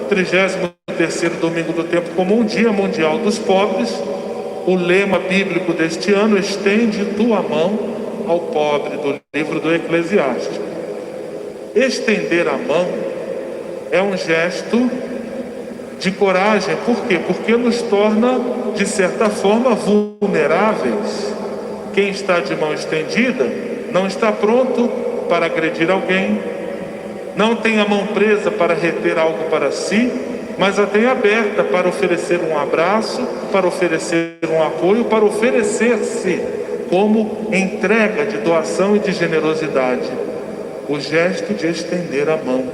33º domingo do tempo comum, Dia Mundial dos Pobres. O lema bíblico deste ano: estende tua mão ao pobre, do livro do Eclesiastes. Estender a mão é um gesto de coragem. Por quê? Porque nos torna, de certa forma, vulneráveis. Quem está de mão estendida não está pronto para agredir alguém, não tem a mão presa para reter algo para si, mas a tem aberta para oferecer um abraço, para oferecer um apoio, para oferecer-se como entrega de doação e de generosidade. O gesto de estender a mão.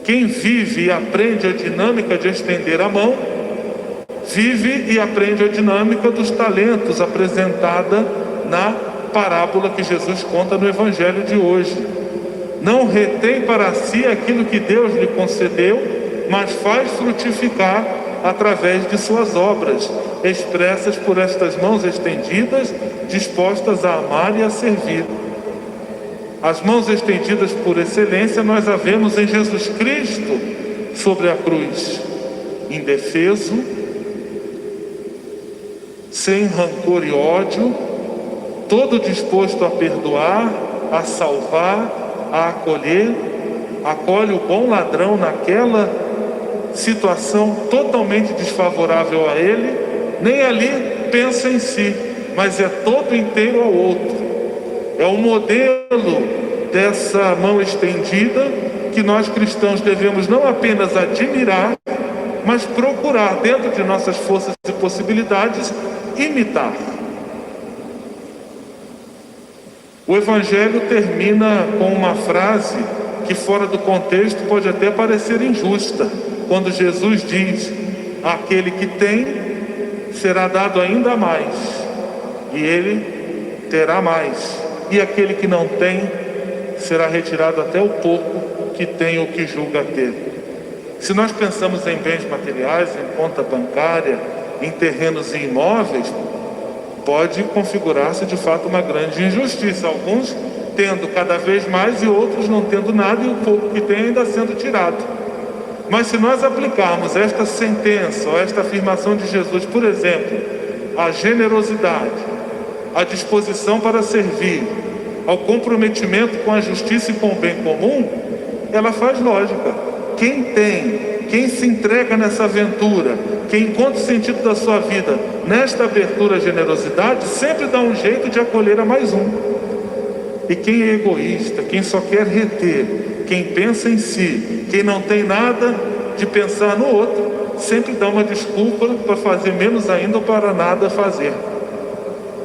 Quem vive e aprende a dinâmica de estender a mão, vive e aprende a dinâmica dos talentos apresentada na parábola que Jesus conta no Evangelho de hoje. Não retém para si aquilo que Deus lhe concedeu, mas faz frutificar através de suas obras, expressas por estas mãos estendidas, dispostas a amar e a servir. As mãos estendidas por excelência nós a vemos em Jesus Cristo sobre a cruz, indefeso, sem rancor e ódio, todo disposto a perdoar, a salvar, a acolher. Acolhe o bom ladrão naquela situação totalmente desfavorável a ele, nem ali pensa em si, mas é todo inteiro ao outro. É o modelo dessa mão estendida que nós cristãos devemos não apenas admirar, mas procurar, dentro de nossas forças e possibilidades, imitar. O Evangelho termina com uma frase que, fora do contexto, pode até parecer injusta, quando Jesus diz: aquele que tem será dado ainda mais, e ele terá mais, e aquele que não tem será retirado até o pouco que tem ou que julga ter. Se nós pensamos em bens materiais, em conta bancária, em terrenos e imóveis, pode configurar-se de fato uma grande injustiça, alguns tendo cada vez mais e outros não tendo nada, e o pouco que tem ainda sendo tirado. Mas se nós aplicarmos esta sentença ou esta afirmação de Jesus, por exemplo, à generosidade, à disposição para servir, ao comprometimento com a justiça e com o bem comum, ela faz lógica. Quem tem, quem se entrega nessa aventura, quem encontra o sentido da sua vida nesta abertura à generosidade, sempre dá um jeito de acolher a mais um. E quem é egoísta, quem só quer reter, quem pensa em si, quem não tem nada de pensar no outro, sempre dá uma desculpa para fazer menos ainda ou para nada fazer.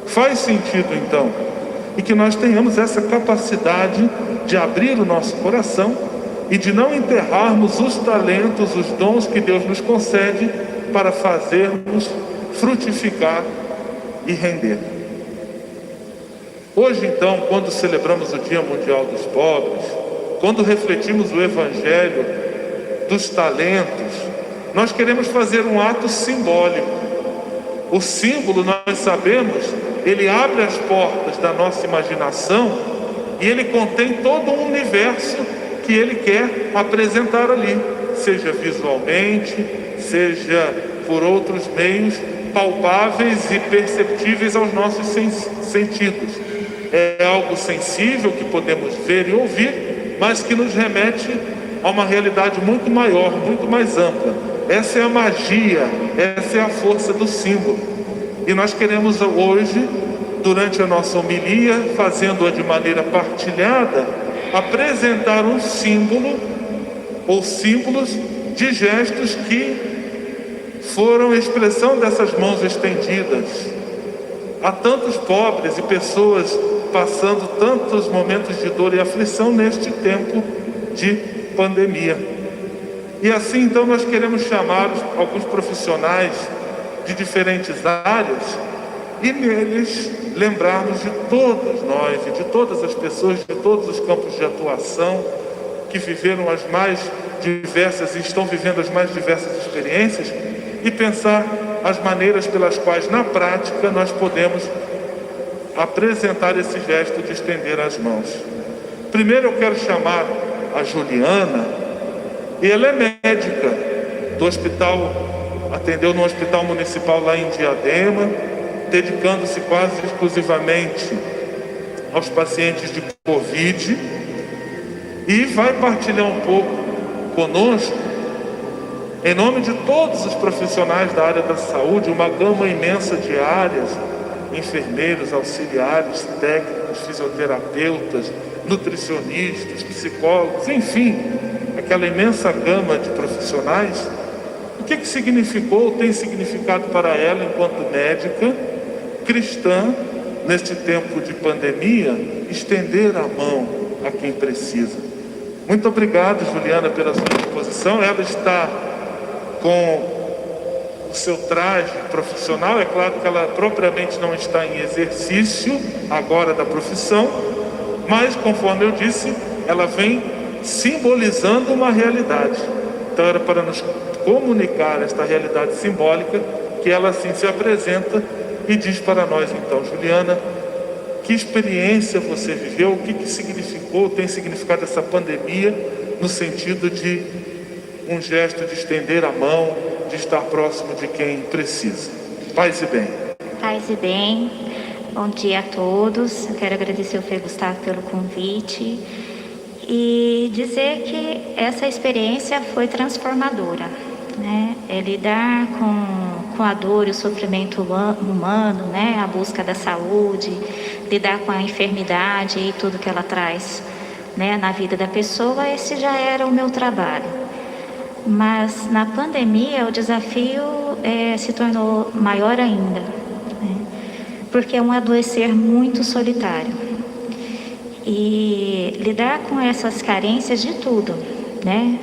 Faz sentido então, e que nós tenhamos essa capacidade de abrir o nosso coração e de não enterrarmos os talentos, os dons que Deus nos concede para fazermos frutificar e render. Hoje então, quando celebramos o Dia Mundial dos Pobres, quando refletimos o Evangelho dos talentos, nós queremos fazer um ato simbólico. O símbolo, nós sabemos, ele abre as portas da nossa imaginação e ele contém todo um universo que ele quer apresentar ali, seja visualmente, seja por outros meios palpáveis e perceptíveis aos nossos sentidos. É algo sensível que podemos ver e ouvir, mas que nos remete a uma realidade muito maior, muito mais ampla. Essa é a magia, essa é a força do símbolo. E nós queremos hoje, durante a nossa homilia, fazendo-a de maneira partilhada, apresentar um símbolo ou símbolos de gestos que foram expressão dessas mãos estendidas. Há tantos pobres e pessoas passando tantos momentos de dor e aflição neste tempo de pandemia. E assim então nós queremos chamar alguns profissionais de diferentes áreas e neles lembrarmos de todos nós e de todas as pessoas de todos os campos de atuação que viveram as mais diversas e estão vivendo as mais diversas experiências, e pensar as maneiras pelas quais na prática nós podemos apresentar esse gesto de estender as mãos. Primeiro eu quero chamar a Juliana E ela é médica do hospital, atendeu no hospital municipal lá em Diadema, dedicando-se quase exclusivamente aos pacientes de Covid, e vai partilhar um pouco conosco, em nome de todos os profissionais da área da saúde, uma gama imensa de áreas, enfermeiros, auxiliares, técnicos, fisioterapeutas, nutricionistas, psicólogos, enfim, aquela imensa gama de profissionais. O que significou, tem significado para ela enquanto médica cristã, neste tempo de pandemia, estender a mão a quem precisa. Muito obrigado, Juliana, pela sua disposição. Ela está com o seu traje profissional. É claro que ela propriamente não está em exercício agora da profissão, mas, conforme eu disse, ela vem simbolizando uma realidade. Então era para nos comunicar esta realidade simbólica que ela assim se apresenta e diz para nós. Então, Juliana, que experiência você viveu? O que significou, tem significado essa pandemia no sentido de um gesto de estender a mão, de estar próximo de quem precisa? Paz e bem. Paz e bem. Bom dia a todos. Eu quero agradecer ao Frei Gustavo pelo convite e dizer que essa experiência foi transformadora, né? É lidar com a dor e o sofrimento humano, né? A busca da saúde, lidar com a enfermidade e tudo que ela traz, né? Na vida da pessoa. Esse já era o meu trabalho. Mas na pandemia o desafio se tornou maior ainda, né? Porque é um adoecer muito solitário. E lidar com essas carências de tudo, né?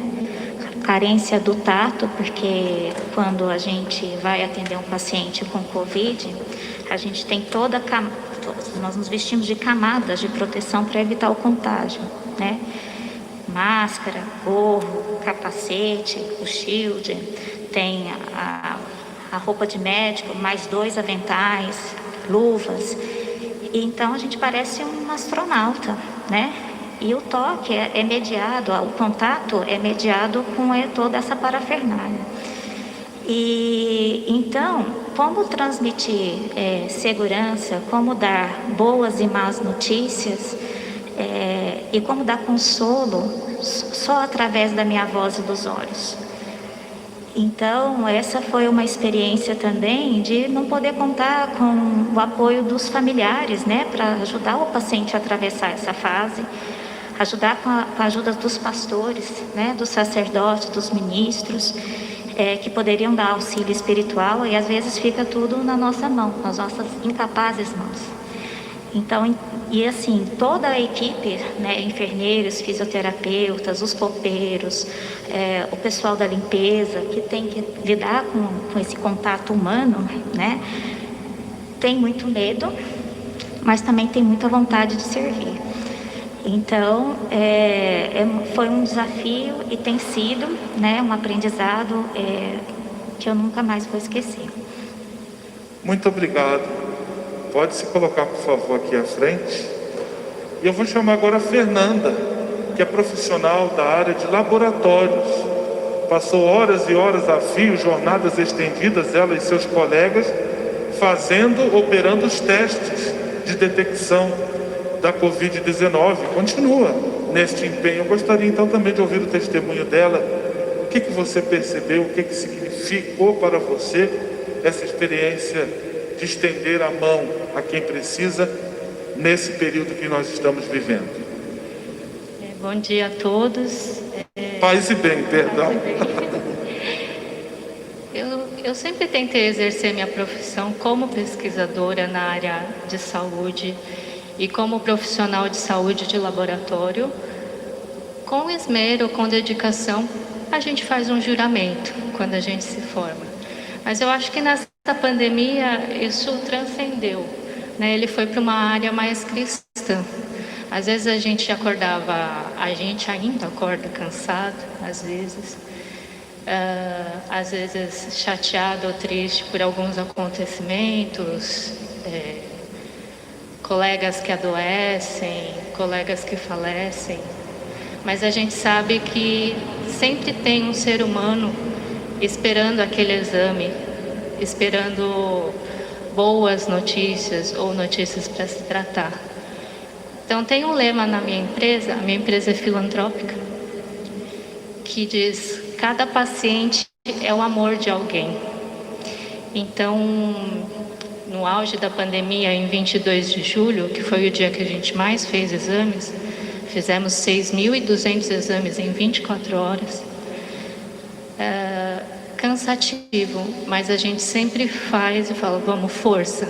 Carência do tato, porque quando a gente vai atender um paciente com Covid, a gente tem nós nos vestimos de camadas de proteção para evitar o contágio, né? Máscara, gorro, capacete, o shield, tem a roupa de médico, mais 2 aventais, luvas. E então a gente parece um astronauta, né? E o toque é mediado, o contato é mediado com toda essa parafernália. E então, como transmitir segurança, como dar boas e más notícias, e como dar consolo só através da minha voz e dos olhos. Então, essa foi uma experiência também de não poder contar com o apoio dos familiares, né, para ajudar o paciente a atravessar essa fase, ajudar com a ajuda dos pastores, né, dos sacerdotes, dos ministros, que poderiam dar auxílio espiritual, e às vezes fica tudo na nossa mão, nas nossas incapazes mãos. Então, e assim, toda a equipe, né, enfermeiros, fisioterapeutas, os copeiros, o pessoal da limpeza, que tem que lidar com esse contato humano, né, tem muito medo, mas também tem muita vontade de servir. Então, foi um desafio e tem sido, né, um aprendizado que eu nunca mais vou esquecer. Muito obrigado. Pode se colocar, por favor, aqui à frente. E eu vou chamar agora a Fernanda, que é profissional da área de laboratórios. Passou horas e horas a fio, jornadas estendidas, ela e seus colegas, operando os testes de detecção da Covid-19. Continua neste empenho. Eu gostaria então também de ouvir o testemunho dela. O que você percebeu, o que significou para você essa experiência de estender a mão a quem precisa nesse período que nós estamos vivendo? Bom dia a todos. Paz e bem, perdão. Eu sempre tentei exercer minha profissão como pesquisadora na área de saúde e como profissional de saúde de laboratório. Com esmero, com dedicação, a gente faz um juramento quando a gente se forma. Mas eu acho que nessa pandemia isso transcendeu, né? Ele foi para uma área mais cristã. Às vezes a gente ainda acorda cansado, às vezes chateado ou triste por alguns acontecimentos, colegas que adoecem, colegas que falecem. Mas a gente sabe que sempre tem um ser humano esperando aquele exame, esperando boas notícias ou notícias para se tratar. Então tem um lema na minha empresa, a minha empresa é filantrópica, que diz: cada paciente é o amor de alguém. Então, no auge da pandemia, em 22 de julho, que foi o dia que a gente mais fez exames, fizemos 6.200 exames em 24 horas. Cansativo, mas a gente sempre faz e fala: vamos, força.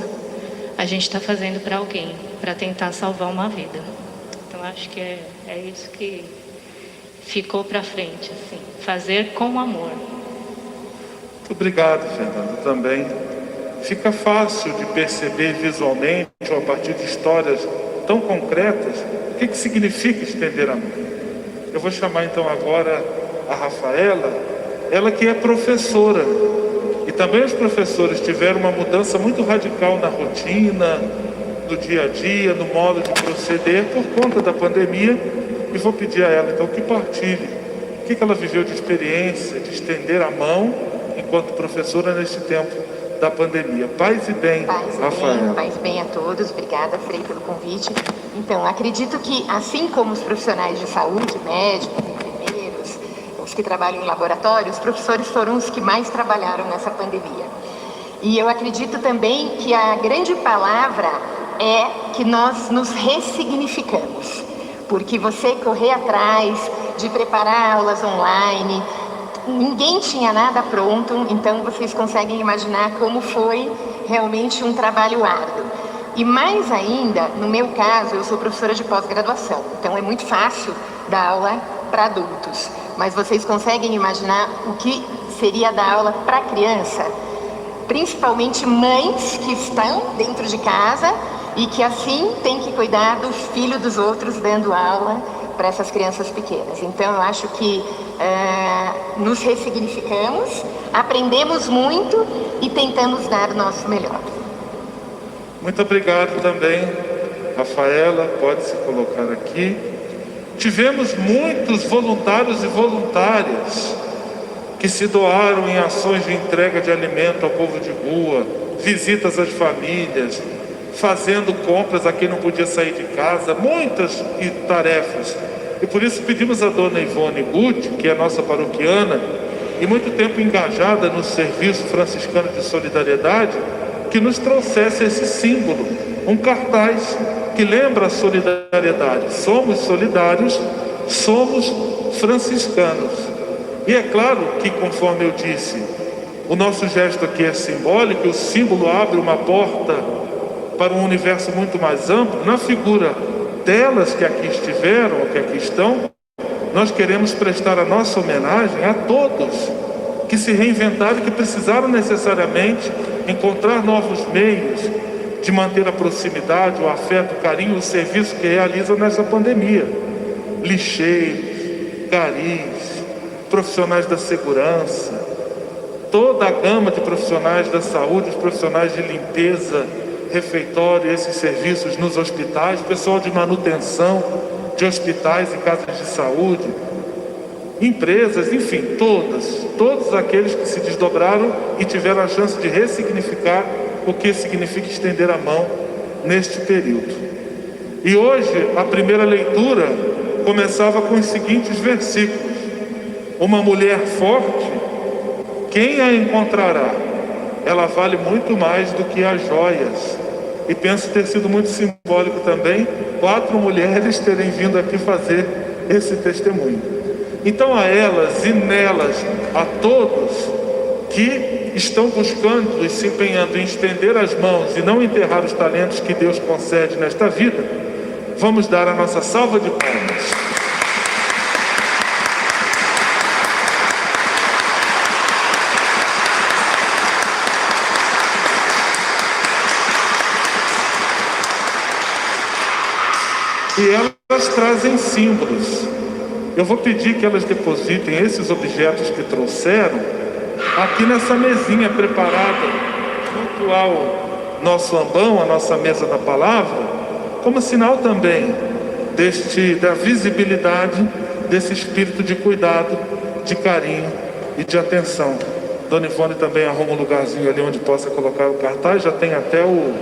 A gente está fazendo para alguém, para tentar salvar uma vida. Então, acho que é isso que ficou para frente, assim, fazer com amor. Muito obrigado, Fernanda, também. Fica fácil de perceber visualmente, ou a partir de histórias tão concretas, o que significa estender a mão. Eu vou chamar então agora a Rafaela, ela que é professora. E também os professores tiveram uma mudança muito radical na rotina, no dia a dia, no modo de proceder por conta da pandemia. E vou pedir a ela então que partilhe o que ela viveu de experiência, de estender a mão enquanto professora nesse tempo da pandemia. Paz e bem, Rafaela. Paz e bem a todos. Obrigada, Frei, pelo convite. Então, acredito que, assim como os profissionais de saúde, médicos, enfermeiros, os que trabalham em laboratório, os professores foram os que mais trabalharam nessa pandemia. E eu acredito também que a grande palavra é que nós nos ressignificamos. Porque você correr atrás de preparar aulas online, ninguém tinha nada pronto, então vocês conseguem imaginar como foi realmente um trabalho árduo. E mais ainda, no meu caso, eu sou professora de pós-graduação, então é muito fácil dar aula para adultos. Mas vocês conseguem imaginar o que seria dar aula para criança? Principalmente mães que estão dentro de casa e que assim têm que cuidar do filho dos outros dando aula para essas crianças pequenas. Então eu acho que nos ressignificamos, aprendemos muito e tentamos dar o nosso melhor. Muito obrigado também, Rafaela, pode se colocar aqui. Tivemos muitos voluntários e voluntárias que se doaram em ações de entrega de alimento ao povo de rua, visitas às famílias, fazendo compras a quem não podia sair de casa, muitas tarefas. E por isso pedimos a dona Ivone Guti, que é nossa paroquiana, e muito tempo engajada no serviço franciscano de solidariedade, que nos trouxesse esse símbolo, um cartaz que lembra a solidariedade. Somos solidários, somos franciscanos. E é claro que, conforme eu disse, o nosso gesto aqui é simbólico, o símbolo abre uma porta para um universo muito mais amplo. Na figura delas que aqui estiveram, ou que aqui estão, nós queremos prestar a nossa homenagem a todos que se reinventaram e que precisaram necessariamente encontrar novos meios de manter a proximidade, o afeto, o carinho, o serviço que realizam nessa pandemia. Lixeiros, garis, profissionais da segurança, toda a gama de profissionais da saúde, os profissionais de limpeza, refeitório, esses serviços nos hospitais, pessoal de manutenção de hospitais e casas de saúde, empresas, enfim, todos aqueles que se desdobraram e tiveram a chance de ressignificar o que significa estender a mão neste período. E hoje, a primeira leitura começava com os seguintes versículos: uma mulher forte, quem a encontrará? Ela vale muito mais do que as joias. E penso ter sido muito simbólico também 4 mulheres terem vindo aqui fazer esse testemunho. Então a elas e nelas, a todos que estão buscando e se empenhando em estender as mãos e não enterrar os talentos que Deus concede nesta vida, vamos dar a nossa salva de palmas. E elas trazem símbolos. Eu vou pedir que elas depositem esses objetos que trouxeram aqui nessa mesinha preparada junto ao nosso ambão, a nossa mesa da palavra, como sinal também da visibilidade desse espírito de cuidado de carinho e de atenção. Dona Ivone também arruma um lugarzinho ali onde possa colocar o cartaz, já tem até o...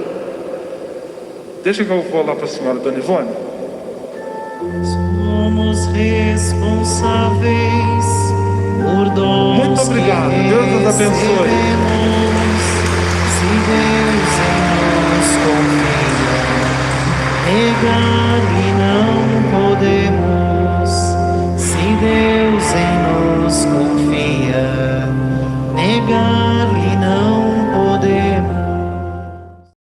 Deixa que eu vou lá para a senhora, Dona Ivone. Somos responsáveis por dons. Muito obrigado, Deus nos abençoe. Se Deus em nós confia,